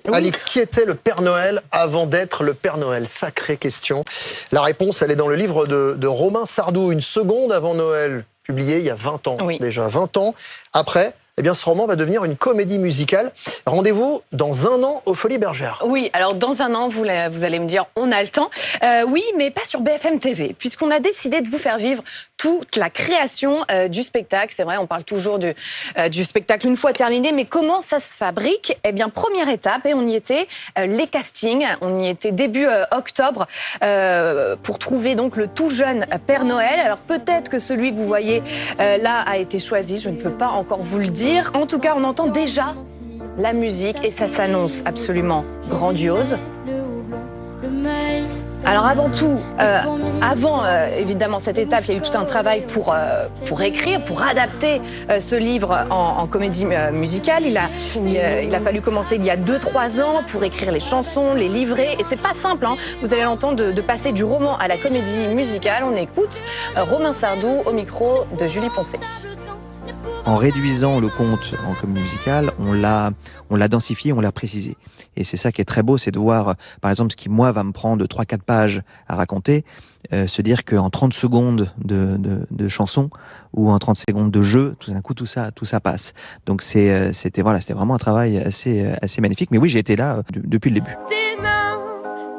Oui. Alix, qui était le Père Noël avant d'être le Père Noël? Sacrée question. La réponse, elle est dans le livre de Romain Sardou, Une seconde avant Noël, publié il y a 20 ans. Oui. Déjà 20 ans. Après, eh bien, ce roman va devenir une comédie musicale. Rendez-vous dans 1 an aux Folies Bergères. Oui, alors dans 1 an, vous allez me dire, on a le temps. Oui, mais pas sur BFM TV, puisqu'on a décidé de vous faire vivre toute la création du spectacle. C'est vrai, on parle toujours du spectacle une fois terminé, mais comment ça se fabrique? Eh bien, première étape, et on y était, les castings. On y était début octobre pour trouver donc le tout jeune Père Noël. Alors peut-être que celui que vous voyez là a été choisi, je ne peux pas encore vous le dire. En tout cas, on entend déjà la musique et ça s'annonce absolument grandiose. Alors avant tout, avant évidemment cette étape, il y a eu tout un travail pour écrire, pour adapter ce livre en comédie musicale. Il a fallu commencer il y a 2-3 ans pour écrire les chansons, les livrer. Et c'est pas simple, hein. Vous allez l'entendre de passer du roman à la comédie musicale. On écoute Romain Sardou au micro de Julie Poncet. En réduisant le conte en comédie musicale, on l'a densifié, on l'a précisé. Et c'est ça qui est très beau, c'est de voir, par exemple, ce qui, moi, va me prendre 3-4 pages à raconter, se dire qu'en 30 secondes de chanson ou en 30 secondes de jeu, tout d'un coup, tout ça passe. Donc c'était vraiment un travail assez magnifique. Mais oui, j'ai été là depuis le début. Des nains,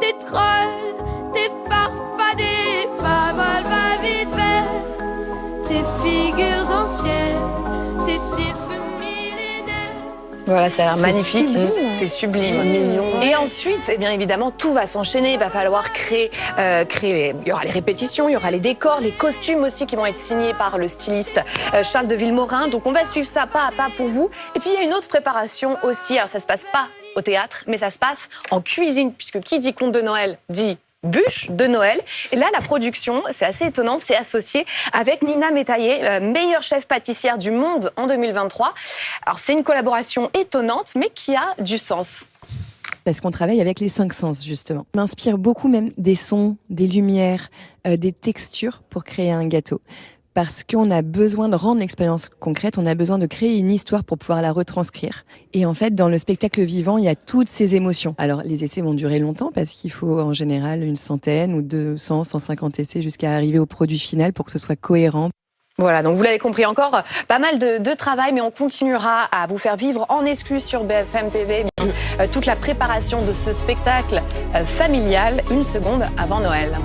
des trolls, des farfadets, fables va vite fait, tes figures anciennes. Voilà, ça a l'air magnifique, sublime. c'est sublime. C'est mignon. Et ensuite, eh bien évidemment, tout va s'enchaîner. Il va falloir créer il y aura les répétitions, il y aura les décors, les costumes aussi qui vont être signés par le styliste Charles de Villemorin. Donc on va suivre ça pas à pas pour vous. Et puis il y a une autre préparation aussi. Alors ça se passe pas au théâtre, mais ça se passe en cuisine, puisque qui dit conte de Noël dit bûche de Noël. Et là, la production, c'est assez étonnant, c'est associé avec Nina Métaillé, meilleure chef pâtissière du monde en 2023. Alors, c'est une collaboration étonnante, mais qui a du sens. Parce qu'on travaille avec les 5 sens, justement. On m'inspire beaucoup même des sons, des lumières, des textures pour créer un gâteau. Parce qu'on a besoin de rendre l'expérience concrète, on a besoin de créer une histoire pour pouvoir la retranscrire. Et en fait, dans le spectacle vivant, il y a toutes ces émotions. Alors, les essais vont durer longtemps parce qu'il faut en général une centaine ou 200, 150 essais jusqu'à arriver au produit final pour que ce soit cohérent. Voilà, donc vous l'avez compris, encore pas mal de travail, mais on continuera à vous faire vivre en exclu sur BFM TV toute la préparation de ce spectacle familial, 1 seconde avant Noël.